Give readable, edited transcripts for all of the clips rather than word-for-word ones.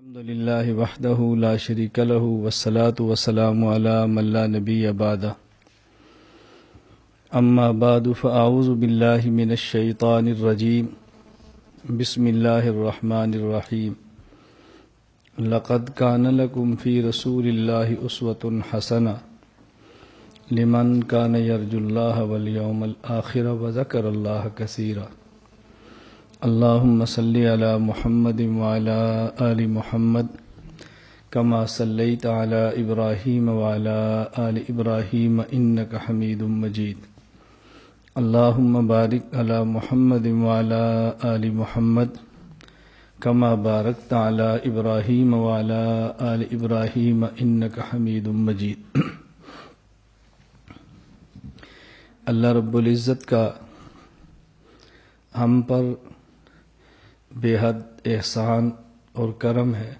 الحمد لله وحده لا شريك له والصلاة والسلام على من لا نبي بعده أما بعد فأعوذ بالله من الشيطان الرجيم بسم الله الرحمن الرحيم لقد كان لكم في رسول الله أسوة حسنة لمن كان يرجو الله واليوم الآخر وذكر الله كثيرا اللهم صل على محمد وعلى آل محمد كما صليت على إبراهيم وعلى آل إبراهيم إنك حميد مجيد اللهم بارك على محمد وعلى آل محمد كما باركت على إبراهيم وعلى آل إبراهيم إنك حميد مجيد اللہ رب العزت کا ہم پر بے حد احسان اور کرم ہے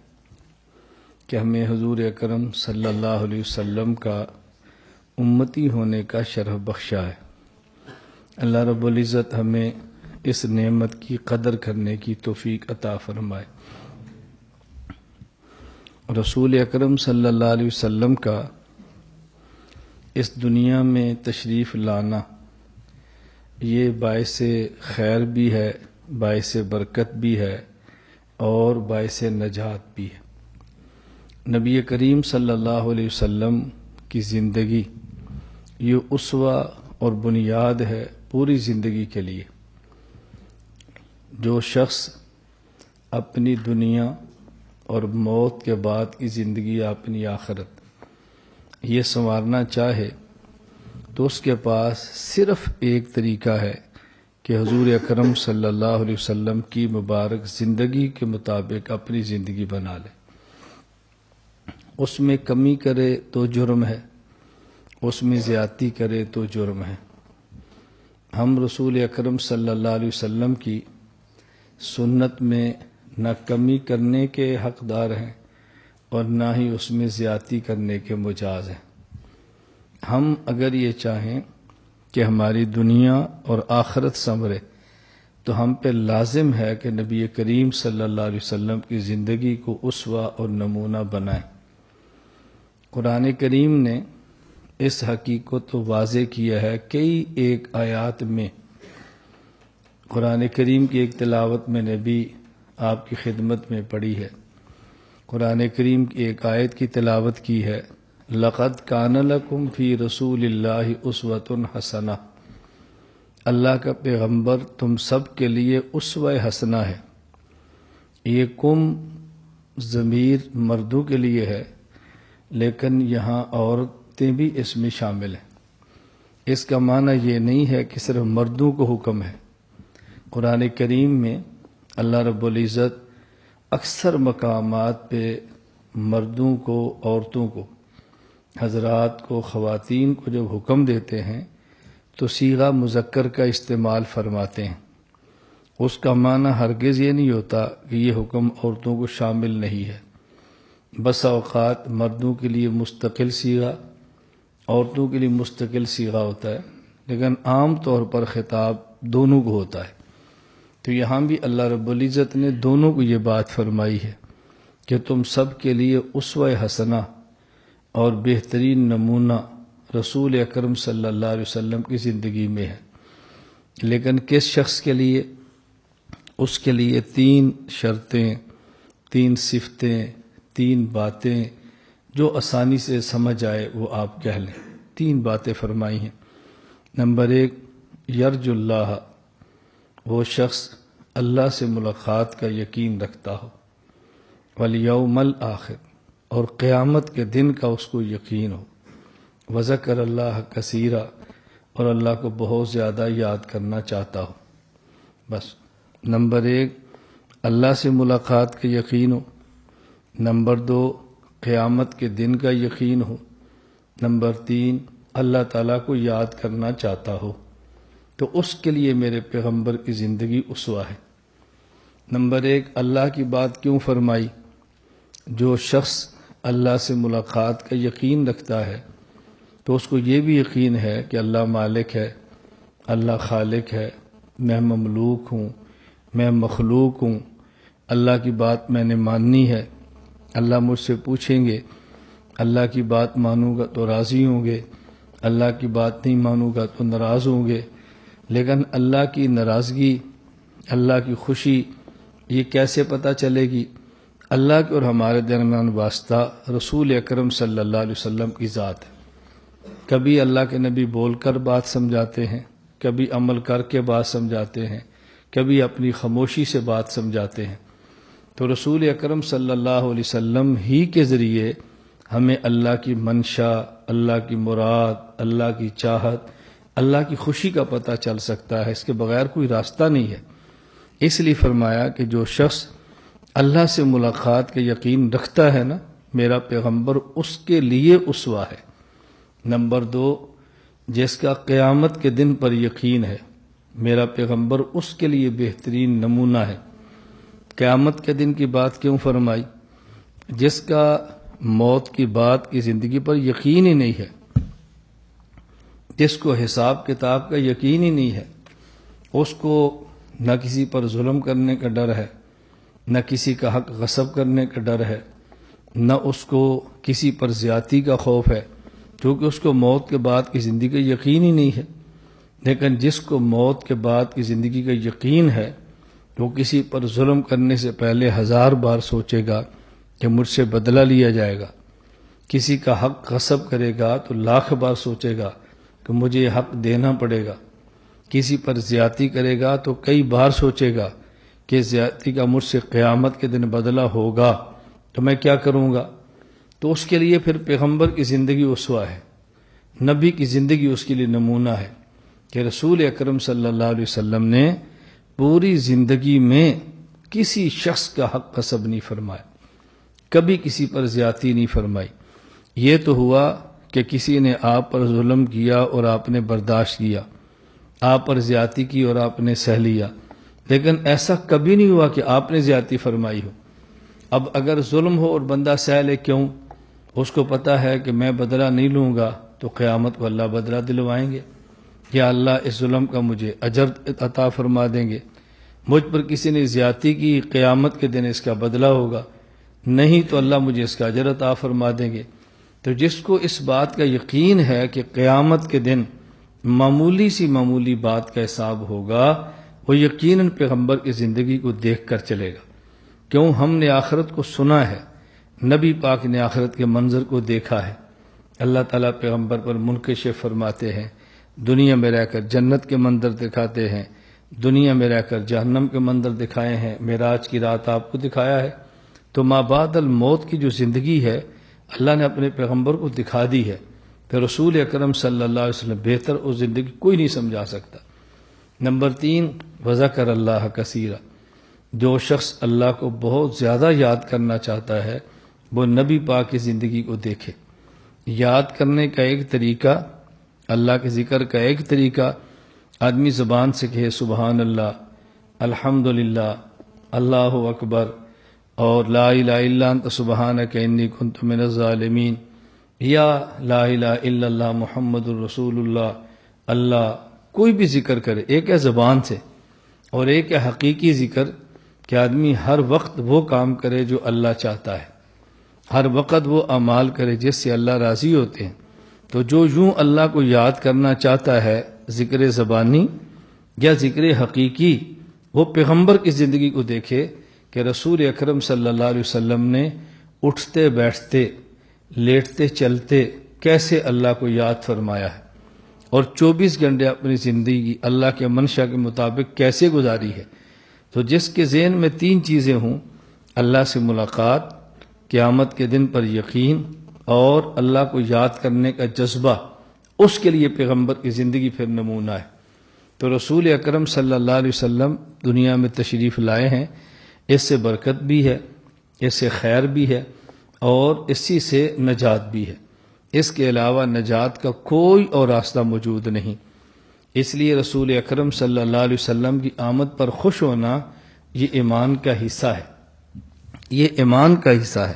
کہ ہمیں حضور اکرم صلی اللہ علیہ وسلم کا امتی ہونے کا شرف بخشا ہے۔ اللہ رب العزت ہمیں اس نعمت کی قدر کرنے کی توفیق عطا فرمائے۔ رسول اکرم صلی اللہ علیہ وسلم کا اس دنیا میں تشریف لانا یہ باعث خیر بھی ہے، باعث برکت بھی ہے اور باعث نجات بھی ہے۔ نبی کریم صلی اللہ علیہ وسلم کی زندگی یہ اسوہ اور بنیاد ہے پوری زندگی کے لیے۔ جو شخص اپنی دنیا اور موت کے بعد کی زندگی، اپنی آخرت یہ سنوارنا چاہے تو اس کے پاس صرف ایک طریقہ ہے کہ حضور اکرم صلی اللہ علیہ وسلم کی مبارک زندگی کے مطابق اپنی زندگی بنا لے۔ اس میں کمی کرے تو جرم ہے، اس میں زیادتی کرے تو جرم ہے۔ ہم رسول اکرم صلی اللہ علیہ وسلم کی سنت میں نہ کمی کرنے کے حقدار ہیں اور نہ ہی اس میں زیادتی کرنے کے مجاز ہیں۔ ہم اگر یہ چاہیں کہ ہماری دنیا اور آخرت سنورے تو ہم پہ لازم ہے کہ نبی کریم صلی اللہ علیہ وسلم کی زندگی کو اسوہ اور نمونہ بنائیں۔ قرآن کریم نے اس حقیقت کو واضح کیا ہے کئی ایک آیات میں۔ قرآن کریم کی ایک تلاوت میں نے بھی آپ کی خدمت میں پڑھی ہے۔ قرآن کریم کی ایک آیت کی تلاوت کی ہے، لقد کان لکم فی رسول اللہ اسوۃ حسنہ۔ اللہ کا پیغمبر تم سب کے لیے اسوہ حسنہ ہے۔ یہ کم ضمیر مردوں کے لیے ہے، لیکن یہاں عورتیں بھی اس میں شامل ہیں۔ اس کا معنی یہ نہیں ہے کہ صرف مردوں کو حکم ہے۔ قرآن کریم میں اللہ رب العزت اکثر مقامات پہ مردوں کو، عورتوں کو، حضرات کو، خواتین کو جب حکم دیتے ہیں تو صیغہ مذکر کا استعمال فرماتے ہیں۔ اس کا معنی ہرگز یہ نہیں ہوتا کہ یہ حکم عورتوں کو شامل نہیں ہے۔ بس اوقات مردوں کے لیے مستقل صیغہ، عورتوں کے لیے مستقل صیغہ ہوتا ہے، لیکن عام طور پر خطاب دونوں کو ہوتا ہے۔ تو یہاں بھی اللہ رب العزت نے دونوں کو یہ بات فرمائی ہے کہ تم سب کے لیے اسوہ حسنہ اور بہترین نمونہ رسول اکرم صلی اللہ علیہ وسلم کی زندگی میں ہے۔ لیکن کس شخص کے لیے؟ اس کے لیے 3 شرطیں، 3 صفتیں، 3 باتیں جو آسانی سے سمجھ آئے وہ آپ کہہ لیں۔ 3 باتیں فرمائی ہیں۔ نمبر 1، یرجو اللہ، وہ شخص اللہ سے ملاقات کا یقین رکھتا ہو، والیوم الآخر، اور قیامت کے دن کا اس کو یقین ہو، وذکر اللہ کثیرا، اور اللہ کو بہت زیادہ یاد کرنا چاہتا ہو۔ بس نمبر 1 اللہ سے ملاقات کا یقین ہو، نمبر 2 قیامت کے دن کا یقین ہو، نمبر 3 اللہ تعالیٰ کو یاد کرنا چاہتا ہو، تو اس کے لیے میرے پیغمبر کی زندگی اسوہ ہے۔ نمبر 1 اللہ کی بات کیوں فرمائی؟ جو شخص اللہ سے ملاقات کا یقین رکھتا ہے تو اس کو یہ بھی یقین ہے کہ اللہ مالک ہے، اللہ خالق ہے، میں مملوک ہوں، میں مخلوق ہوں، اللہ کی بات میں نے ماننی ہے، اللہ مجھ سے پوچھیں گے، اللہ کی بات مانوں گا تو راضی ہوں گے، اللہ کی بات نہیں مانوں گا تو ناراض ہوں گے۔ لیکن اللہ کی ناراضگی، اللہ کی خوشی یہ کیسے پتہ چلے گی؟ اللہ کے اور ہمارے درمیان واسطہ رسول اکرم صلی اللہ علیہ وسلم کی ذات ہے۔ کبھی اللہ کے نبی بول کر بات سمجھاتے ہیں، کبھی عمل کر کے بات سمجھاتے ہیں، کبھی اپنی خاموشی سے بات سمجھاتے ہیں۔ تو رسول اکرم صلی اللہ علیہ وسلم ہی کے ذریعے ہمیں اللہ کی منشا، اللہ کی مراد، اللہ کی چاہت، اللہ کی خوشی کا پتہ چل سکتا ہے۔ اس کے بغیر کوئی راستہ نہیں ہے۔ اس لیے فرمایا کہ جو شخص اللہ سے ملاقات کے یقین رکھتا ہے نا، میرا پیغمبر اس کے لیے اسوہ ہے۔ نمبر 2، جس کا قیامت کے دن پر یقین ہے، میرا پیغمبر اس کے لیے بہترین نمونہ ہے۔ قیامت کے دن کی بات کیوں فرمائی؟ جس کا موت کی بات کی زندگی پر یقین ہی نہیں ہے، جس کو حساب کتاب کا یقین ہی نہیں ہے، اس کو نہ کسی پر ظلم کرنے کا ڈر ہے، نہ کسی کا حق غصب کرنے کا ڈر ہے، نہ اس کو کسی پر زیادتی کا خوف ہے، کیونکہ اس کو موت کے بعد کی زندگی کا یقین ہی نہیں ہے۔ لیکن جس کو موت کے بعد کی زندگی کا یقین ہے، وہ کسی پر ظلم کرنے سے پہلے 1000 بار سوچے گا کہ مجھ سے بدلہ لیا جائے گا۔ کسی کا حق غصب کرے گا تو 1,00,000 بار سوچے گا کہ مجھے یہ حق دینا پڑے گا۔ کسی پر زیادتی کرے گا تو کئی بار سوچے گا کہ زیادتی کا مجھ سے قیامت کے دن بدلہ ہوگا تو میں کیا کروں گا۔ تو اس کے لیے پھر پیغمبر کی زندگی اسوہ ہے، نبی کی زندگی اس کے لیے نمونہ ہے کہ رسول اکرم صلی اللہ علیہ وسلم نے پوری زندگی میں کسی شخص کا حق غصب نہیں فرمایا، کبھی کسی پر زیادتی نہیں فرمائی۔ یہ تو ہوا کہ کسی نے آپ پر ظلم کیا اور آپ نے برداشت کیا، آپ پر زیادتی کی اور آپ نے سہ لیا، لیکن ایسا کبھی نہیں ہوا کہ آپ نے زیادتی فرمائی ہو۔ اب اگر ظلم ہو اور بندہ سہ لے، کیوں؟ اس کو پتہ ہے کہ میں بدلہ نہیں لوں گا تو قیامت کو اللہ بدلہ دلوائیں گے، یا اللہ اس ظلم کا مجھے اجر عطا فرما دیں گے۔ مجھ پر کسی نے زیادتی کی، قیامت کے دن اس کا بدلہ ہوگا، نہیں تو اللہ مجھے اس کا اجر عطا فرما دیں گے۔ تو جس کو اس بات کا یقین ہے کہ قیامت کے دن معمولی سی معمولی بات کا حساب ہوگا، وہ یقیناً پیغمبر کی زندگی کو دیکھ کر چلے گا۔ کیوں؟ ہم نے آخرت کو سنا ہے، نبی پاک نے آخرت کے منظر کو دیکھا ہے۔ اللہ تعالیٰ پیغمبر پر منکشف فرماتے ہیں، دنیا میں رہ کر جنت کے منظر دکھاتے ہیں، دنیا میں رہ کر جہنم کے منظر دکھائے ہیں، معراج کی رات آپ کو دکھایا ہے۔ تو ما بعد الموت کی جو زندگی ہے اللہ نے اپنے پیغمبر کو دکھا دی ہے، پھر رسول اکرم صلی اللہ علیہ وسلم بہتر اس زندگی کوئی نہیں سمجھا سکتا۔ نمبر 3، وذکر اللہ کثیرا، جو شخص اللہ کو بہت زیادہ یاد کرنا چاہتا ہے وہ نبی پاک کی زندگی کو دیکھے۔ یاد کرنے کا ایک طریقہ، اللہ کے ذکر کا ایک طریقہ، آدمی زبان سے کہے سبحان اللہ، الحمدللہ، اللہ اکبر، اور لا الہ الا انت سبحانک انی کنت من الظالمین، یا لا الہ الا اللہ محمد الرسول اللہ۔ اللہ کوئی بھی ذکر کرے، ایک ہے زبان سے اور ایک ہے حقیقی ذکر کہ آدمی ہر وقت وہ کام کرے جو اللہ چاہتا ہے، ہر وقت وہ اعمال کرے جس سے اللہ راضی ہوتے ہیں۔ تو جو یوں اللہ کو یاد کرنا چاہتا ہے، ذکر زبانی یا ذکر حقیقی، وہ پیغمبر کی زندگی کو دیکھے کہ رسول اکرم صلی اللہ علیہ وسلم نے اٹھتے بیٹھتے لیٹتے چلتے کیسے اللہ کو یاد فرمایا ہے، اور 24 گھنٹے اپنی زندگی اللہ کے منشا کے مطابق کیسے گزاری ہے۔ تو جس کے ذہن میں 3 چیزیں ہوں، اللہ سے ملاقات، قیامت کے دن پر یقین اور اللہ کو یاد کرنے کا جذبہ، اس کے لیے پیغمبر کی زندگی پھر نمونہ ہے۔ تو رسول اکرم صلی اللہ علیہ وسلم دنیا میں تشریف لائے ہیں، اس سے برکت بھی ہے، اس سے خیر بھی ہے، اور اسی سے نجات بھی ہے۔ اس کے علاوہ نجات کا کوئی اور راستہ موجود نہیں۔ اس لیے رسول اکرم صلی اللہ علیہ وسلم کی آمد پر خوش ہونا یہ ایمان کا حصہ ہے، یہ ایمان کا حصہ ہے۔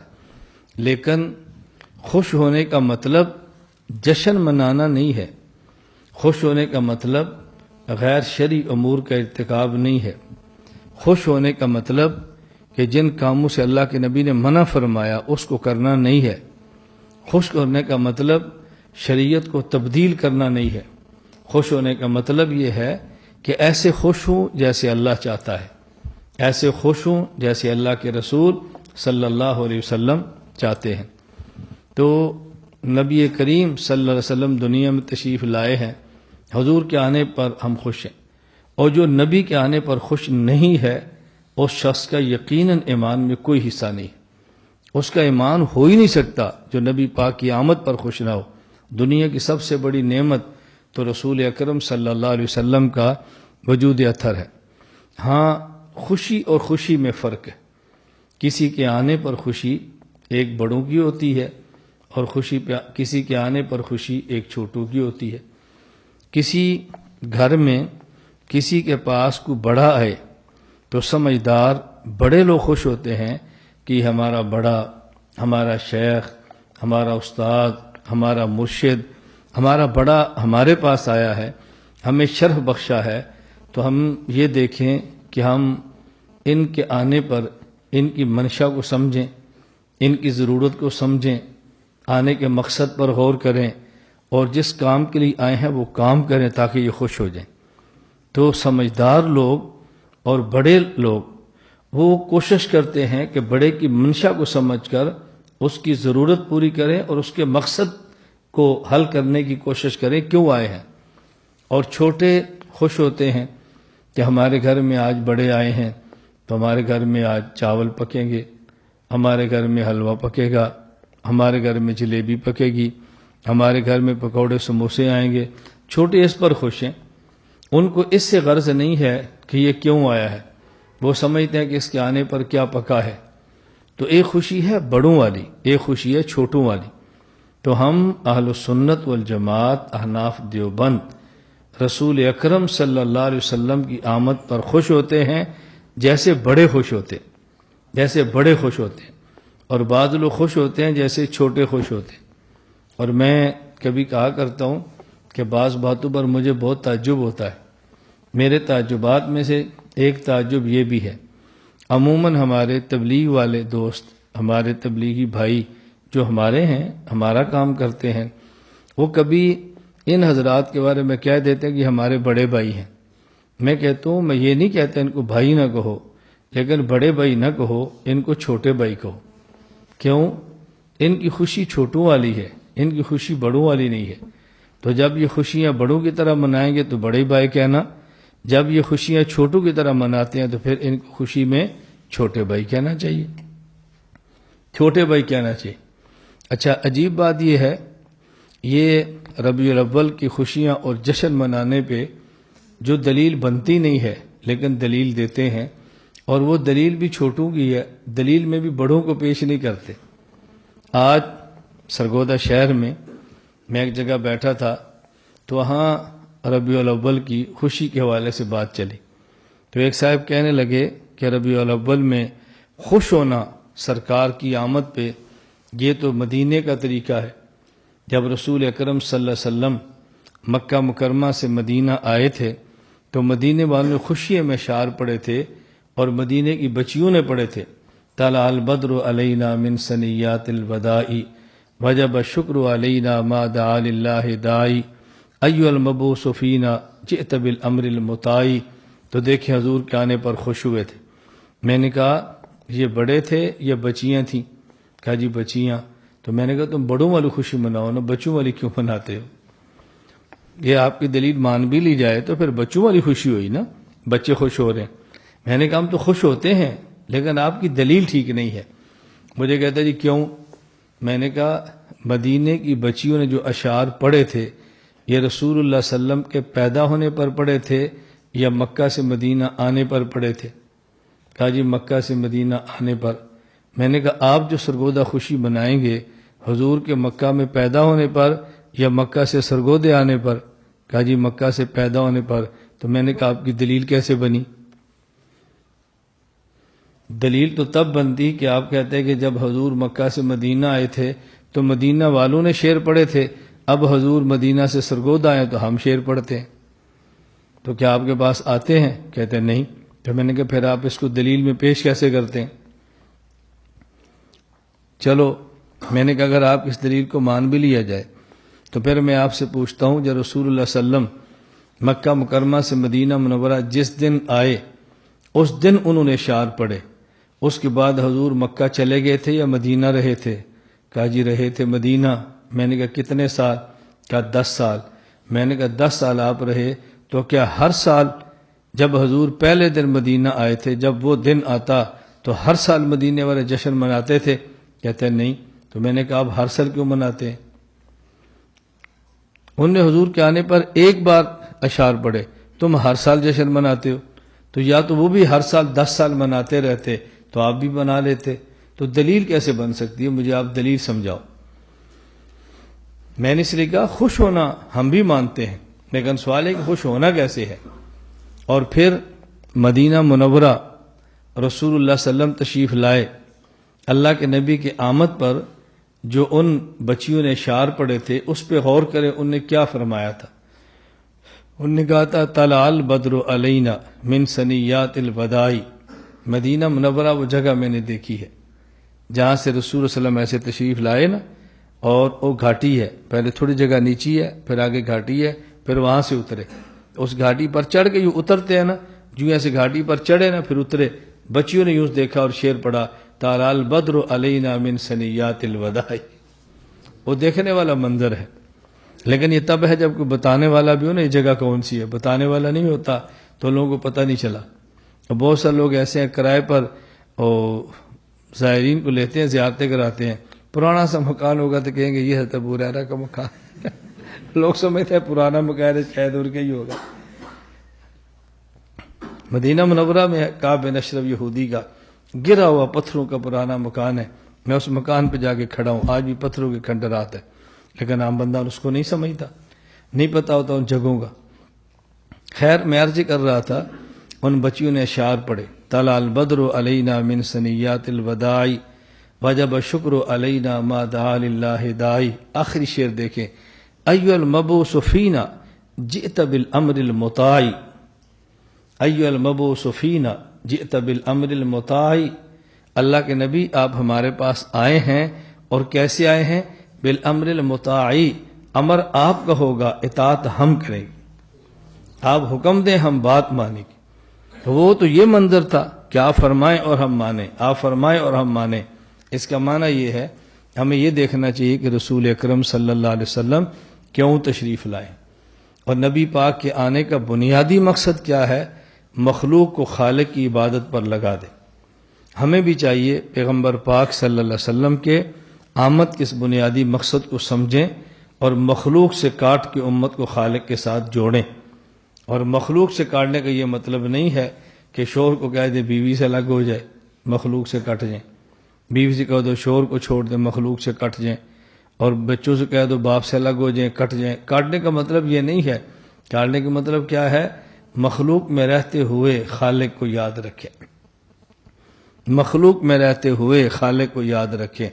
لیکن خوش ہونے کا مطلب جشن منانا نہیں ہے، خوش ہونے کا مطلب غیر شرعی امور کا ارتکاب نہیں ہے، خوش ہونے کا مطلب کہ جن کاموں سے اللہ کے نبی نے منع فرمایا اس کو کرنا نہیں ہے۔ خوش ہونے کا مطلب شریعت کو تبدیل کرنا نہیں ہے۔ خوش ہونے کا مطلب یہ ہے کہ ایسے خوش ہوں جیسے اللہ چاہتا ہے، ایسے خوش ہوں جیسے اللہ کے رسول صلی اللہ علیہ وسلم چاہتے ہیں۔ تو نبی کریم صلی اللہ علیہ وسلم دنیا میں تشریف لائے ہیں، حضور کے آنے پر ہم خوش ہیں، اور جو نبی کے آنے پر خوش نہیں ہے اس شخص کا یقیناً ایمان میں کوئی حصہ نہیں، اس کا ایمان ہو ہی نہیں سکتا جو نبی پاک کی آمد پر خوش نہ ہو۔ دنیا کی سب سے بڑی نعمت تو رسول اکرم صلی اللہ علیہ وسلم کا وجود اطہر ہے۔ ہاں، خوشی اور خوشی میں فرق ہے۔ کسی کے آنے پر خوشی ایک بڑوں کی ہوتی ہے اور کسی کے آنے پر خوشی ایک چھوٹوں کی ہوتی ہے۔ کسی گھر میں کسی کے پاس کوئی بڑا آئے تو سمجھدار بڑے لوگ خوش ہوتے ہیں کہ ہمارا بڑا، ہمارا شیخ، ہمارا استاد، ہمارا مرشد، ہمارا بڑا ہمارے پاس آیا ہے، ہمیں شرف بخشا ہے۔ تو ہم یہ دیکھیں کہ ہم ان کے آنے پر ان کی منشا کو سمجھیں، ان کی ضرورت کو سمجھیں، آنے کے مقصد پر غور کریں، اور جس کام کے لیے آئے ہیں وہ کام کریں تاکہ یہ خوش ہو جائیں۔ تو سمجھدار لوگ اور بڑے لوگ وہ کوشش کرتے ہیں کہ بڑے کی منشا کو سمجھ کر اس کی ضرورت پوری کریں اور اس کے مقصد کو حل کرنے کی کوشش کریں کیوں آئے ہیں، اور چھوٹے خوش ہوتے ہیں کہ ہمارے گھر میں آج بڑے آئے ہیں تو ہمارے گھر میں آج چاول پکیں گے، ہمارے گھر میں حلوہ پکے گا، ہمارے گھر میں جلیبی پکے گی، ہمارے گھر میں پکوڑے سموسے آئیں گے۔ چھوٹے اس پر خوش ہیں، ان کو اس سے غرض نہیں ہے کہ یہ کیوں آیا ہے، وہ سمجھتے ہیں کہ اس کے آنے پر کیا پکا ہے۔ تو ایک خوشی ہے بڑوں والی، ایک خوشی ہے چھوٹوں والی۔ تو ہم اہل سنت والجماعت احناف دیوبند رسول اکرم صلی اللہ علیہ وسلم کی آمد پر خوش ہوتے ہیں جیسے بڑے خوش ہوتے، جیسے بڑے خوش ہوتے ہیں، اور بعض لوگ خوش ہوتے ہیں جیسے چھوٹے خوش ہوتے ہیں۔ اور میں کبھی کہا کرتا ہوں کہ بعض باتوں پر مجھے بہت تعجب ہوتا ہے۔ میرے تعجبات میں سے ایک تعجب یہ بھی ہے، عموماً ہمارے تبلیغ والے دوست، ہمارے تبلیغی بھائی جو ہمارے ہیں، ہمارا کام کرتے ہیں، وہ کبھی ان حضرات کے بارے میں کہہ دیتے ہیں کہ ہمارے بڑے بھائی ہیں۔ میں کہتا ہوں میں یہ نہیں کہتا ان کو بھائی نہ کہو، لیکن بڑے بھائی نہ کہو، ان کو چھوٹے بھائی کہو۔ کیوں؟ ان کی خوشی چھوٹوں والی ہے، ان کی خوشی بڑوں والی نہیں ہے۔ تو جب یہ خوشیاں بڑوں کی طرح منائیں گے تو بڑے بھائی کہنا، جب یہ خوشیاں چھوٹوں کی طرح مناتے ہیں تو پھر ان کو خوشی میں چھوٹے بھائی کہنا چاہیے، چھوٹے بھائی کہنا چاہیے۔ اچھا، عجیب بات یہ ہے، یہ ربیع الاول کی خوشیاں اور جشن منانے پہ جو دلیل بنتی نہیں ہے لیکن دلیل دیتے ہیں، اور وہ دلیل بھی چھوٹوں کی ہے، دلیل میں بھی بڑوں کو پیش نہیں کرتے۔ آج سرگودا شہر میں ایک جگہ بیٹھا تھا تو وہاں ربیع الاول کی خوشی کے حوالے سے بات چلی، تو ایک صاحب کہنے لگے کہ ربیع الاول میں خوش ہونا سرکار کی آمد پہ، یہ تو مدینے کا طریقہ ہے۔ جب رسول اکرم صلی اللہ علیہ وسلم مکہ مکرمہ سے مدینہ آئے تھے تو مدینے والوں نے خوشی میں اشعار پڑھے تھے، اور مدینے کی بچیوں نے پڑھے تھے، طلع البدر علینا من ثنیات الوداع وجب الشکر علینا ما دعا للہ داعی ایها المبعوث فینا جئت بالامر المطاع۔ تو دیکھیں حضور کے آنے پر خوش ہوئے تھے۔ میں نے کہا یہ بڑے تھے یا بچیاں تھیں؟ کہا جی بچیاں۔ تو میں نے کہا تم بڑوں والی خوشی مناؤ نا، بچوں والی کیوں مناتے ہو؟ یہ آپ کی دلیل مان بھی لی جائے تو پھر بچوں والی خوشی ہوئی نا، بچے خوش ہو رہے ہیں۔ میں نے کہا ہم تو خوش ہوتے ہیں لیکن آپ کی دلیل ٹھیک نہیں ہے۔ مجھے کہتا جی کیوں؟ میں نے کہا مدینے کی بچیوں نے جو اشعار پڑھے تھے یہ رسول اللہ صلی اللہ علیہ وسلم کے پیدا ہونے پر پڑھے تھے یا مکہ سے مدینہ آنے پر پڑھے تھے؟ کہا جی مکہ سے مدینہ آنے پر۔ میں نے کہا آپ جو سرگودہ خوشی منائیں گے حضور کے مکہ میں پیدا ہونے پر یا مکہ سے سرگودے آنے پر؟ کہا جی مکہ سے پیدا ہونے پر۔ تو میں نے کہا آپ کی دلیل کیسے بنی؟ دلیل تو تب بنتی کہ آپ کہتے ہیں کہ جب حضور مکہ سے مدینہ آئے تھے تو مدینہ والوں نے شعر پڑھے تھے، اب حضور مدینہ سے سرگودہ آئے تو ہم شعر پڑھتے ہیں، تو کیا آپ کے پاس آتے ہیں؟ کہتے ہیں نہیں۔ تو میں نے کہا پھر آپ اس کو دلیل میں پیش کیسے کرتے ہیں؟ چلو میں نے کہا اگر آپ اس دلیل کو مان بھی لیا جائے تو پھر میں آپ سے پوچھتا ہوں، جب رسول اللہ صلی اللہ علیہ وسلم مکہ مکرمہ سے مدینہ منورہ جس دن آئے اس دن انہوں نے اشعار پڑھے، اس کے بعد حضور مکہ چلے گئے تھے یا مدینہ رہے تھے؟ کہا جی رہے تھے مدینہ۔ میں نے کہا کتنے سال؟ کہا 10 سال۔ میں نے کہا 10 سال آپ رہے تو کیا ہر سال جب حضور پہلے دن مدینہ آئے تھے جب وہ دن آتا تو ہر سال مدینے والے جشن مناتے تھے؟ کہتے ہیں نہیں۔ تو میں نے کہا آپ ہر سال کیوں مناتے ہیں؟ انہوں نے حضور کے آنے پر ایک بار اشعار پڑھے، تم ہر سال جشن مناتے ہو، تو یا تو وہ بھی ہر سال 10 سال مناتے رہتے تو آپ بھی بنا لیتے، تو دلیل کیسے بن سکتی ہے؟ مجھے آپ دلیل سمجھاؤ۔ میں نے اس لیے کہا خوش ہونا ہم بھی مانتے ہیں، لیکن سوال ہے کہ خوش ہونا کیسے ہے؟ اور پھر مدینہ منورہ رسول اللہ صلی اللہ علیہ وسلم تشریف لائے، اللہ کے نبی کی آمد پر جو ان بچیوں نے اشعار پڑھے تھے اس پہ غور کریں، ان نے کیا فرمایا تھا۔ انہوں نے کہا تھا طلع البدر علینا من ثنیات الوداع۔ مدینہ منورہ وہ جگہ میں نے دیکھی ہے جہاں سے رسول اللہ صلی اللہ علیہ وسلم ایسے تشریف لائے نا، اور وہ گھاٹی ہے، پہلے تھوڑی جگہ نیچی ہے، پھر آگے گھاٹی ہے، پھر وہاں سے اترے، اس گھاٹی پر چڑھ کے یوں اترتے ہیں نا، جو ایسے گھاٹی پر چڑھے نا پھر اترے۔ بچیوں نے یوں دیکھا اور شعر پڑھا طلع البدر علینا من ثنیات الوداع۔ وہ دیکھنے والا منظر ہے، لیکن یہ تب ہے جب کوئی بتانے والا بھی ہو نا یہ جگہ کون سی ہے، بتانے والا نہیں ہوتا تو لوگوں کو پتہ نہیں چلا۔ اور بہت سارے لوگ ایسے ہیں کرائے پر زائرین کو لیتے ہیں، زیارتیں کراتے ہیں، پرانا سا مکان ہوگا تو کہیں گے یہ حضرت ابو ہریرہ کا مکان لوگ سمجھتے ہیں پرانا مکان ہے شاید اور کہیں ہوگا۔ مدینہ منورہ میں کعب بن اشرف یہودی کا گرا ہوا پتھروں کا پرانا مکان ہے، میں اس مکان پہ جا کے کھڑا ہوں، آج بھی پتھروں کے کھنڈرات ہے، لیکن عام بندہ اس کو نہیں سمجھتا، نہیں پتا ہوتا ان جگہوں کا۔ خیر میں عرض کر رہا تھا ان بچیوں نے اشعار پڑھے طلع البدر علینا من ثنیات الوداع وجب الشکر علینا ما دعا للہ داعی۔ آخری شعر دیکھیں، ایھا المبعوث فینا جئت بالامر المطاع، ایھا المبعوث فینا جئت بالامر المطاع۔ اللہ کے نبی آپ ہمارے پاس آئے ہیں، اور کیسے آئے ہیں؟ بالامر المطاع، امر آپ کا ہوگا، اطاعت ہم کریں گے، آپ حکم دیں ہم بات مانیں گے۔ تو وہ تو یہ منظر تھا کہ آپ فرمائیں اور ہم مانیں، آپ فرمائیں اور ہم مانیں۔ اس کا معنی یہ ہے ہمیں یہ دیکھنا چاہیے کہ رسول اکرم صلی اللہ علیہ وسلم کیوں تشریف لائے، اور نبی پاک کے آنے کا بنیادی مقصد کیا ہے؟ مخلوق کو خالق کی عبادت پر لگا دے۔ ہمیں بھی چاہیے پیغمبر پاک صلی اللہ علیہ وسلم کے آمد کے اس بنیادی مقصد کو سمجھیں اور مخلوق سے کاٹ کے امت کو خالق کے ساتھ جوڑیں۔ اور مخلوق سے کاٹنے کا یہ مطلب نہیں ہے کہ شوہر کو کہہ دے بیوی سے الگ ہو جائے، مخلوق سے کٹ جائیں، بیوی سے کہہ دو شوہر کو چھوڑ دیں، مخلوق سے کٹ جائیں، اور بچوں سے کہہ دو باپ سے الگ ہو جائیں، کٹ جائیں۔ کاٹنے کا مطلب یہ نہیں ہے، کاٹنے کا مطلب کیا ہے؟ مخلوق میں رہتے ہوئے خالق کو یاد رکھیں، مخلوق میں رہتے ہوئے خالق کو یاد رکھیں،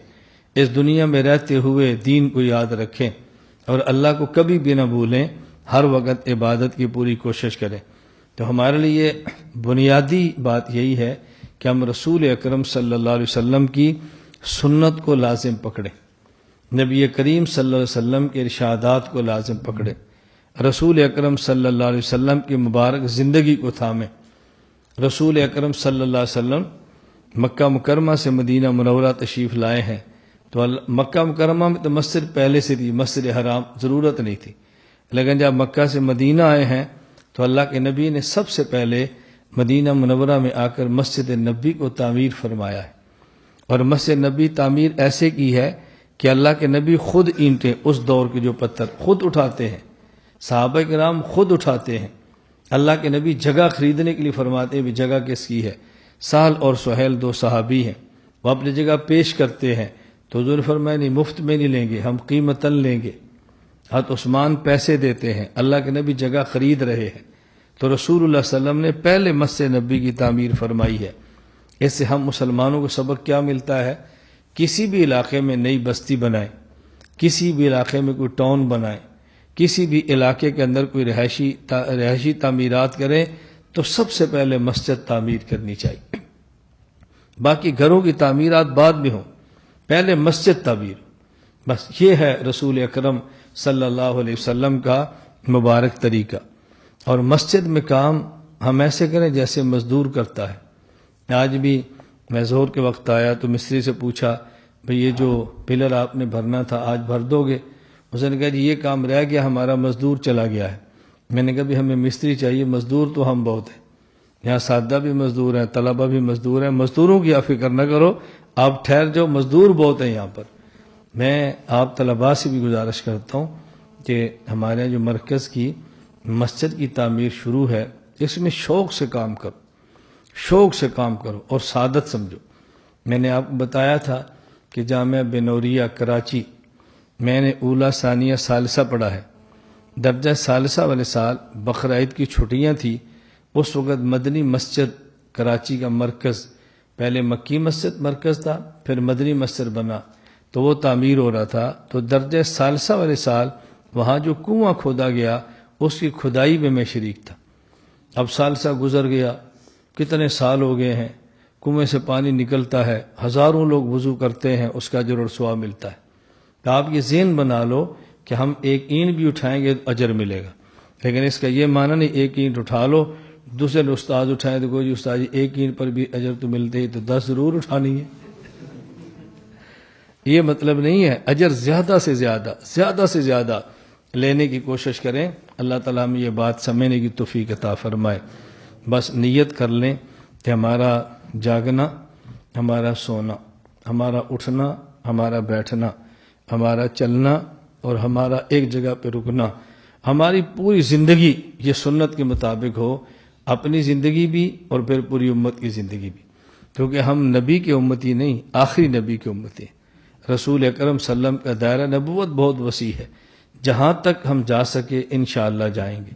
اس دنیا میں رہتے ہوئے دین کو یاد رکھیں، اور اللہ کو کبھی بھی نہ بھولیں، ہر وقت عبادت کی پوری کوشش کریں۔ تو ہمارے لیے بنیادی بات یہی ہے کہ ہم رسول اکرم صلی اللہ علیہ وسلم کی سنت کو لازم پکڑیں، نبی کریم صلی اللہ علیہ وسلم کے ارشادات کو لازم پکڑیں، رسول اکرم صلی اللہ علیہ وسلم کی مبارک زندگی کو تھامیں۔ رسول اکرم صلی اللہ علیہ وسلم مکہ مکرمہ سے مدینہ منورہ تشریف لائے ہیں، تو مکہ مکرمہ میں تو مسجد پہلے سے تھی، مسجد حرام ضرورت نہیں تھی، لیکن جب مکہ سے مدینہ آئے ہیں تو اللہ کے نبی نے سب سے پہلے مدینہ منورہ میں آ کر مسجد نبی کو تعمیر فرمایا ہے، اور مسجد نبی تعمیر ایسے کی ہے کہ اللہ کے نبی خود اینٹیں، اس دور کے جو پتھر خود اٹھاتے ہیں، صحابہ کرام خود اٹھاتے ہیں، اللہ کے نبی جگہ خریدنے کے لیے فرماتے ہیں بھی جگہ کس کی ہے؟ سہل اور سہیل 2 صحابی ہیں، وہ اپنی جگہ پیش کرتے ہیں تو حضور نے فرمایا نہیں، مفت میں نہیں لیں گے، ہم قیمتاً لیں گے۔ حضرت عثمان پیسے دیتے ہیں، اللہ کے نبی جگہ خرید رہے ہیں، تو رسول اللہ صلی اللہ علیہ وسلم نے پہلے مسجد نبی کی تعمیر فرمائی ہے۔ اس سے ہم مسلمانوں کو سبق کیا ملتا ہے؟ کسی بھی علاقے میں نئی بستی بنائیں، کسی بھی علاقے میں کوئی ٹاؤن بنائیں، کسی بھی علاقے کے اندر کوئی رہائشی تعمیرات کریں تو سب سے پہلے مسجد تعمیر کرنی چاہیے، باقی گھروں کی تعمیرات بعد میں ہوں، پہلے مسجد تعمیر. بس یہ ہے رسول اکرم صلی اللہ علیہ وسلم کا مبارک طریقہ. اور مسجد میں کام ہم ایسے کریں جیسے مزدور کرتا ہے. آج بھی میں ظہر کے وقت آیا تو مستری سے پوچھا بھئی یہ جو پلر آپ نے بھرنا تھا آج بھر دو گے؟ اس نے کہا جی یہ کام رہ گیا، ہمارا مزدور چلا گیا ہے. میں نے کہا بھی ہمیں مستری چاہیے، مزدور تو ہم بہت ہیں. یہاں سادہ بھی مزدور ہیں، طلبہ بھی مزدور ہیں. مزدوروں کی آپ فکر نہ کرو، آپ ٹھہر جاؤ، مزدور بہت ہیں یہاں پر. میں آپ طلباء سے بھی گزارش کرتا ہوں کہ ہمارے جو مرکز کی مسجد کی تعمیر شروع ہے، اس میں شوق سے کام کرو، شوق سے کام کرو اور سعادت سمجھو. میں نے آپ کو بتایا تھا کہ جامعہ بنوریہ کراچی میں نے اولا ثانیہ ثالثہ پڑھا ہے. درجہ ثالثہ والے سال بقرعید کی چھٹیاں تھی. اس وقت مدنی مسجد کراچی کا مرکز، پہلے مکی مسجد مرکز تھا، پھر مدنی مسجد بنا تو وہ تعمیر ہو رہا تھا. تو درجہ ثالثہ والے سال وہاں جو کنواں کھودا گیا اس کی کھدائی میں میں شریک تھا. اب ثالثہ گزر گیا، کتنے سال ہو گئے ہیں، کنویں سے پانی نکلتا ہے، ہزاروں لوگ وضو کرتے ہیں، اس کا اجر اور ثواب ملتا ہے. تو آپ یہ ذہن بنا لو کہ ہم ایک اینٹ بھی اٹھائیں گے تو اجر ملے گا. لیکن اس کا یہ معنی نہیں ایک اینٹ اٹھا لو، دوسرے استاد اٹھائیں تو کوئی استاد ایک اینٹ پر بھی اجر تو ملتے ہی تو 10 ضرور اٹھانی ہے. یہ مطلب نہیں ہے. اجر زیادہ سے زیادہ لینے کی کوشش کریں. اللہ تعالیٰ ہمیں یہ بات سمجھنے کی توفیق عطا فرمائے. بس نیت کر لیں کہ ہمارا جاگنا، ہمارا سونا، ہمارا اٹھنا، ہمارا بیٹھنا، ہمارا چلنا اور ہمارا ایک جگہ پہ رکنا، ہماری پوری زندگی یہ سنت کے مطابق ہو. اپنی زندگی بھی اور پھر پوری امت کی زندگی بھی، کیونکہ ہم نبی کے امتی نہیں، آخری نبی کے امتی ہیں. رسول اکرم صلی اللہ علیہ وسلم کا دائرہ نبوت بہت وسیع ہے. جہاں تک ہم جا سکے انشاءاللہ جائیں گے،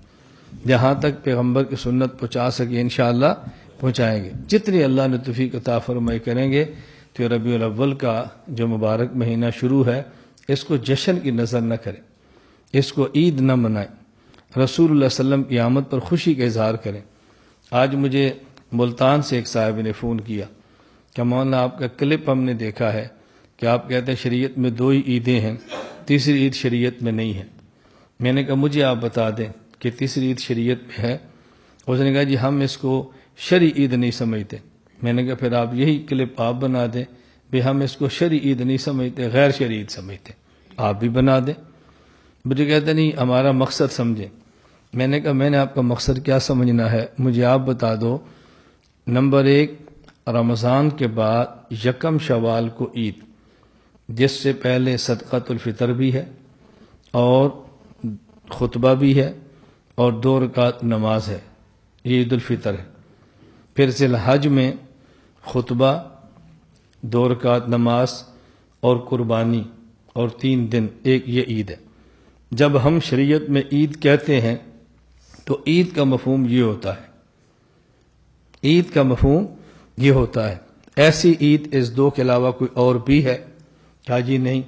جہاں تک پیغمبر کی سنت پہنچا سکے انشاءاللہ پہنچائیں گے. جتنی اللہ نے توفیق عطا فرمائی کریں گے. تو ربیع الاول کا جو مبارک مہینہ شروع ہے اس کو جشن کی نظر نہ کریں، اس کو عید نہ منائیں. رسول اللہ صلی اللہ علیہ وسلم کی آمد پر خوشی کا اظہار کریں. آج مجھے ملتان سے ایک صاحب نے فون کیا کہ مولانا آپ کا کلپ ہم نے دیکھا ہے کہ آپ کہتے ہیں شریعت میں 2 ہی عیدیں ہیں، تیسری عید شریعت میں نہیں ہے. میں نے کہا مجھے آپ بتا دیں کہ تیسری عید شریعت میں ہے. اس نے کہا جی ہم اس کو شرعی عید نہیں سمجھتے. میں نے کہا پھر آپ یہی کلپ آپ بنا دیں بھی ہم اس کو شرعی عید نہیں سمجھتے، غیر شرعی عید سمجھتے. آپ بھی بنا دیں. مجھے کہتے نہیں ہمارا مقصد سمجھیں. میں نے کہا میں نے آپ کا مقصد کیا سمجھنا ہے مجھے آپ بتا دو. نمبر 1، رمضان کے بعد 1 شوال کو عید، جس سے پہلے صدقۃ الفطر بھی ہے اور خطبہ بھی ہے اور 2 رکعت نماز ہے، یہ عید الفطر ہے. پھر ذی الحج میں خطبہ، 2 رکعت نماز اور قربانی اور 3 دن، ایک یہ عید ہے. جب ہم شریعت میں عید کہتے ہیں تو عید کا مفہوم یہ ہوتا ہے، عید کا مفہوم یہ ہوتا ہے. ایسی عید اس 2 کے علاوہ کوئی اور بھی ہے؟ کہا جی نہیں.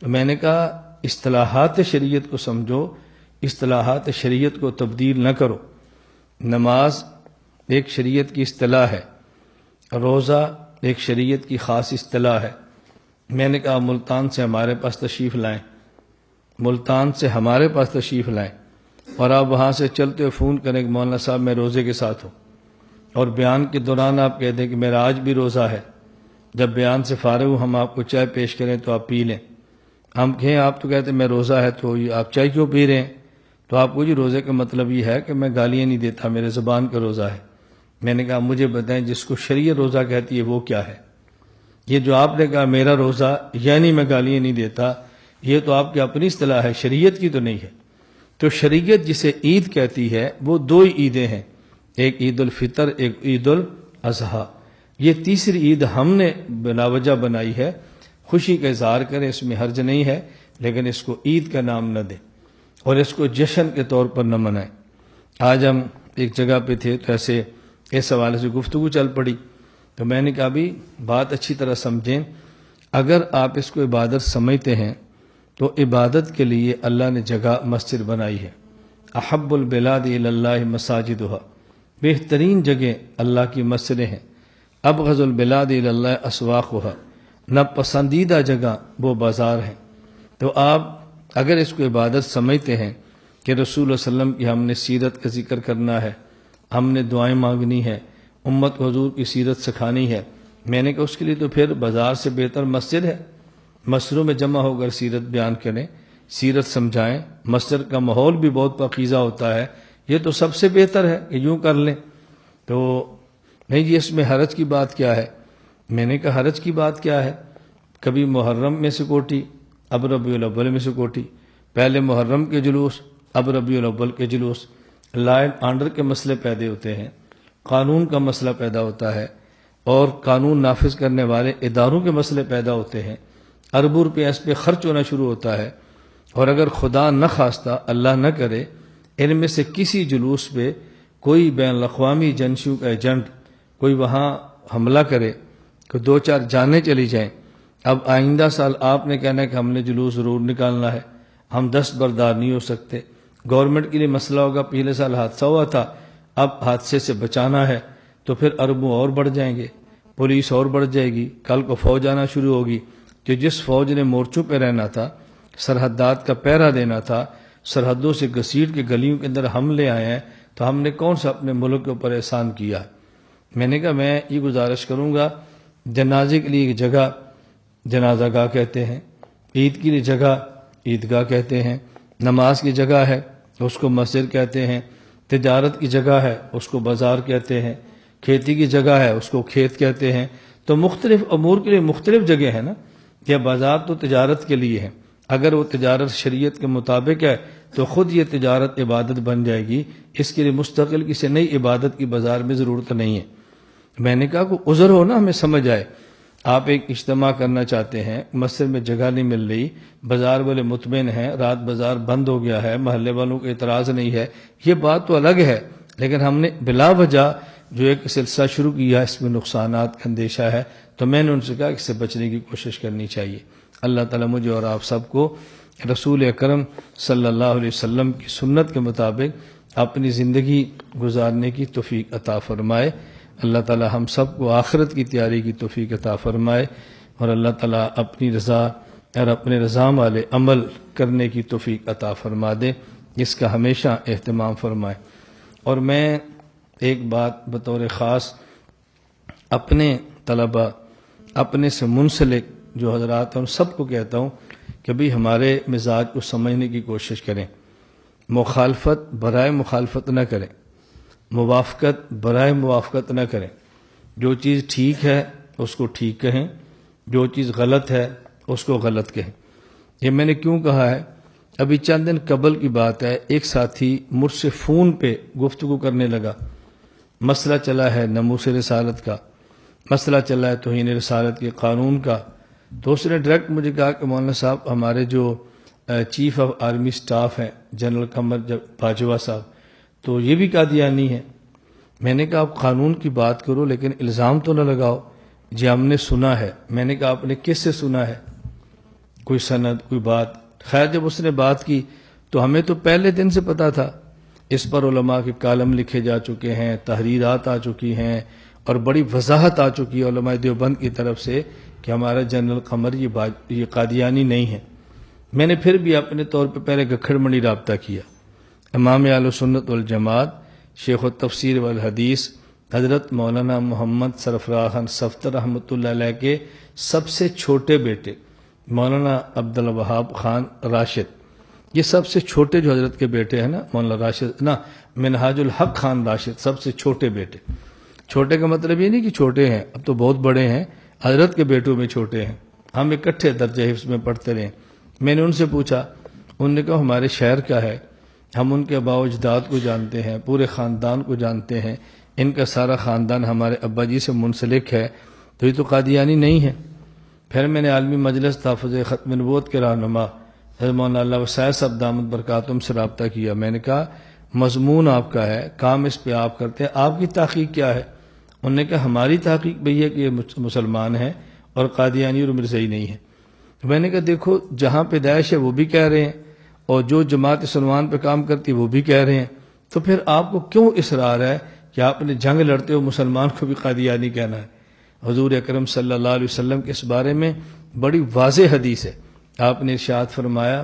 میں نے کہا اصطلاحات شریعت کو سمجھو، اصطلاحات شریعت کو تبدیل نہ کرو. نماز ایک شریعت کی اصطلاح ہے، روزہ ایک شریعت کی خاص اصطلاح ہے. میں نے کہا ملتان سے ہمارے پاس تشریف لائیں، ملتان سے ہمارے پاس تشریف لائیں اور آپ وہاں سے چلتے ہوئے فون کریں کہ مولانا صاحب میں روزے کے ساتھ ہوں، اور بیان کے دوران آپ کہہ دیں کہ میرا آج بھی روزہ ہے. جب بیان سے فارغ ہوں ہم آپ کو چائے پیش کریں تو آپ پی لیں. ہم کہیں آپ تو کہتے ہیں میں روزہ ہے تو آپ چائے کیوں پی رہے ہیں؟ تو آپ کو جی روزے کا مطلب یہ ہے کہ میں گالیاں نہیں دیتا، میرے زبان کا روزہ ہے. میں نے کہا مجھے بتائیں جس کو شریعت روزہ کہتی ہے وہ کیا ہے؟ یہ جو آپ نے کہا میرا روزہ یعنی میں گالیاں نہیں دیتا، یہ تو آپ کی اپنی اصطلاح ہے، شریعت کی تو نہیں ہے. تو شریعت جسے عید کہتی ہے وہ 2 ہی عیدیں ہیں، ایک عید الفطر، ایک عید الاضحیٰ. یہ تیسری عید ہم نے بلا وجہ بنائی ہے. خوشی کا اظہار کریں، اس میں حرج نہیں ہے، لیکن اس کو عید کا نام نہ دیں اور اس کو جشن کے طور پر نہ منائیں. آج ہم ایک جگہ پہ تھے تو ایسے اس حوالے سے گفتگو چل پڑی تو میں نے کہا بھی بات اچھی طرح سمجھیں. اگر آپ اس کو عبادت سمجھتے ہیں تو عبادت کے لیے اللہ نے جگہ مسجد بنائی ہے. احب البلاد الی اللہ مساجدها، بہترین جگہ اللہ کی مسجدیں ہیں. ابغض البلاد الی اللہ اسواقها، ناپسندیدہ جگہ وہ بازار ہیں۔ تو آپ اگر اس کو عبادت سمجھتے ہیں کہ رسول اللہ صلی اللہ علیہ وسلم کی ہم نے سیرت کا ذکر کرنا ہے، ہم نے دعائیں مانگنی ہے، امت کو حضور کی سیرت سکھانی ہے، میں نے کہا اس کے لیے تو پھر بازار سے بہتر مسجد ہے۔ مسجدوں میں جمع ہو کر سیرت بیان کریں، سیرت سمجھائیں، مسجد کا ماحول بھی بہت پاکیزہ ہوتا ہے، یہ تو سب سے بہتر ہے کہ یوں کر لیں۔ تو نہیں جی اس میں حرج کی بات کیا ہے؟ میں نے کہا حرج کی بات کیا ہے؟ کبھی محرم میں سے کوٹی، اب ربیع الاول میں سے کوٹی، پہلے محرم کے جلوس، اب ربیع الاول کے جلوس، لا اینڈ آرڈر کے مسئلے پیدا ہوتے ہیں، قانون کا مسئلہ پیدا ہوتا ہے، اور قانون نافذ کرنے والے اداروں کے مسئلے پیدا ہوتے ہیں، اربوں روپے اس پہ خرچ ہونا شروع ہوتا ہے، اور اگر خدا نہ خواستہ اللہ نہ کرے ان میں سے کسی جلوس پہ کوئی بین الاقوامی ایجنسیوں کا ایجنٹ کوئی وہاں حملہ کرے، کہ 2-4 جانیں چلی جائیں، اب آئندہ سال آپ نے کہنا ہے کہ ہم نے جلوس ضرور نکالنا ہے، ہم دستبردار نہیں ہو سکتے، گورنمنٹ کے لیے مسئلہ ہوگا، پچھلے سال حادثہ ہوا تھا، اب حادثے سے بچانا ہے، تو پھر اربوں اور بڑھ جائیں گے، پولیس اور بڑھ جائے گی، کل کو فوج آنا شروع ہوگی، کہ جس فوج نے مورچوں پہ رہنا تھا، سرحدات کا پہرا دینا تھا، سرحدوں سے گھسیٹ کے گلیوں کے اندر حملے آئے ہیں، تو ہم نے کون سا اپنے ملک کے اوپر احسان کیا؟ میں نے کہا میں یہ گزارش کروں گا، جنازے کے لیے ایک جگہ جنازہ گاہ کہتے ہیں، عید کے لیے جگہ عیدگاہ کہتے ہیں، نماز کی جگہ ہے اس کو مسجد کہتے ہیں، تجارت کی جگہ ہے اس کو بازار کہتے ہیں، کھیتی کی جگہ ہے اس کو کھیت کہتے ہیں، تو مختلف امور کے لیے مختلف جگہ ہے نا، یہ بازار تو تجارت کے لیے ہے، اگر وہ تجارت شریعت کے مطابق ہے تو خود یہ تجارت عبادت بن جائے گی، اس کے لیے مستقل کسی نئی عبادت کی بازار میں ضرورت نہیں ہے۔ میں نے کہا کوئی عذر ہو نا ہمیں سمجھ آئے، آپ ایک اجتماع کرنا چاہتے ہیں، مسجد میں جگہ نہیں مل رہی، بازار والے مطمئن ہیں، رات بازار بند ہو گیا ہے، محلے والوں کو اعتراض نہیں ہے، یہ بات تو الگ ہے، لیکن ہم نے بلا وجہ جو ایک سلسلہ شروع کیا اس میں نقصانات کا اندیشہ ہے، تو میں نے ان سے کہا کہ اس سے بچنے کی کوشش کرنی چاہیے۔ اللہ تعالیٰ مجھے اور آپ سب کو رسول اکرم صلی اللہ علیہ وسلم کی سنت کے مطابق اپنی زندگی گزارنے کی توفیق عطا فرمائے۔ اللہ تعالیٰ ہم سب کو آخرت کی تیاری کی توفیق عطا فرمائے، اور اللہ تعالیٰ اپنی رضا اور اپنے رضا والے عمل کرنے کی توفیق عطا فرما دے، اس کا ہمیشہ اہتمام فرمائے۔ اور میں ایک بات بطور خاص اپنے طلباء، اپنے سے منسلک جو حضرات ہیں ان سب کو کہتا ہوں کہ بھی ہمارے مزاج کو سمجھنے کی کوشش کریں، مخالفت برائے مخالفت نہ کریں، موافقت برائے موافقت نہ کریں، جو چیز ٹھیک ہے اس کو ٹھیک کہیں، جو چیز غلط ہے اس کو غلط کہیں۔ یہ میں نے کیوں کہا ہے؟ ابھی چند دن قبل کی بات ہے، ایک ساتھی مجھ سے فون پہ گفتگو کرنے لگا، مسئلہ چلا ہے ناموس رسالت کا، مسئلہ چلا ہے توہین رسالت کے قانون کا، تو اس نے ڈائریکٹ مجھے کہا کہ مولانا صاحب ہمارے جو چیف آف آرمی سٹاف ہیں جنرل قمر باجوہ صاحب، تو یہ بھی قادیانی ہے۔ میں نے کہا آپ قانون کی بات کرو لیکن الزام تو نہ لگاؤ، جی ہم نے سنا ہے۔ میں نے کہا آپ نے کس سے سنا ہے؟ کوئی سند، کوئی بات؟ خیر جب اس نے بات کی تو ہمیں تو پہلے دن سے پتا تھا، اس پر علماء کے کالم لکھے جا چکے ہیں، تحریرات آ چکی ہیں، اور بڑی وضاحت آ چکی ہے علماء دیوبند کی طرف سے کہ ہمارا جنرل قمر یہ قادیانی نہیں ہے۔ میں نے پھر بھی اپنے طور پہ پہلے گکھڑ منڈی رابطہ کیا، امام اہل سنت والجماعت شیخ التفسیر والحدیث حضرت مولانا محمد سرفراز خان صفتر رحمۃ اللہ علیہ کے سب سے چھوٹے بیٹے مولانا عبدالوہاب خان راشد، یہ سب سے چھوٹے جو حضرت کے بیٹے ہیں نا مولانا راشد نا منہاج الحق خان راشد، سب سے چھوٹے بیٹے۔ چھوٹے کا مطلب یہ نہیں کہ چھوٹے ہیں، اب تو بہت بڑے ہیں، حضرت کے بیٹوں میں چھوٹے ہیں، ہم اکٹھے درجہ حفظ میں پڑھتے رہے۔ میں نے ان سے پوچھا، انہوں نے کہا ہمارے شہر کا ہے، ہم ان کے آباء و اجداد کو جانتے ہیں، پورے خاندان کو جانتے ہیں، ان کا سارا خاندان ہمارے ابا جی سے منسلک ہے، تو یہ تو قادیانی نہیں ہے۔ پھر میں نے عالمی مجلس تحفظ ختم نبوت کے رہنما حضرت مولانا اللہ وسائل صاحب دامت برکاتہم سے رابطہ کیا۔ میں نے کہا مضمون آپ کا ہے، کام اس پہ آپ کرتے ہیں، آپ کی تحقیق کیا ہے؟ انہوں نے کہا ہماری تحقیق بھی ہے کہ یہ مسلمان ہیں اور قادیانی اور مرزائی نہیں ہے۔ میں نے کہا دیکھو جہاں پہ داعش ہے وہ بھی کہہ رہے ہیں، اور جو جماعت سلمان پہ کام کرتی وہ بھی کہہ رہے ہیں، تو پھر آپ کو کیوں اصرار ہے کہ آپ نے جنگ لڑتے ہو مسلمان کو بھی قادیانی کہنا ہے؟ حضور اکرم صلی اللہ علیہ وسلم کے اس بارے میں بڑی واضح حدیث ہے. آپ نے ارشاد فرمایا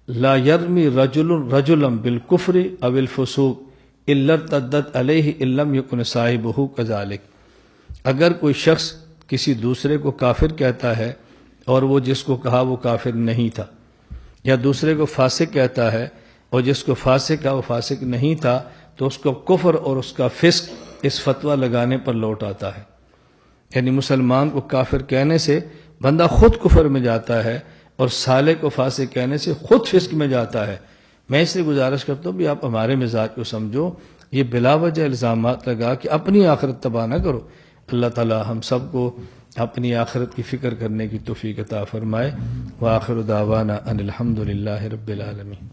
لا یرمی رجل رجلا بالکفر او الفسوق الا ارتدت علیہ ان لم یکن صاحبہ کذالک. اگر کوئی شخص کسی دوسرے کو کافر کہتا ہے اور وہ جس کو کہا وہ کافر نہیں تھا، یا دوسرے کو فاسق کہتا ہے اور جس کو فاسق کہا وہ فاسق نہیں تھا، تو اس کو کفر اور اس کا فسق اس فتویٰ لگانے پر لوٹ آتا ہے. یعنی مسلمان کو کافر کہنے سے بندہ خود کفر میں جاتا ہے اور صالح کو فاسق کہنے سے خود فسق میں جاتا ہے. میں اس لیے گزارش کرتا ہوں بھی آپ ہمارے مزاج کو سمجھو، یہ بلا وجہ الزامات لگا کہ اپنی آخرت تباہ نہ کرو. اللہ تعالی ہم سب کو اپنی آخرت کی فکر کرنے کی توفیق عطا فرمائے. وآخر دعوانا ان الحمد للہ رب العالمین.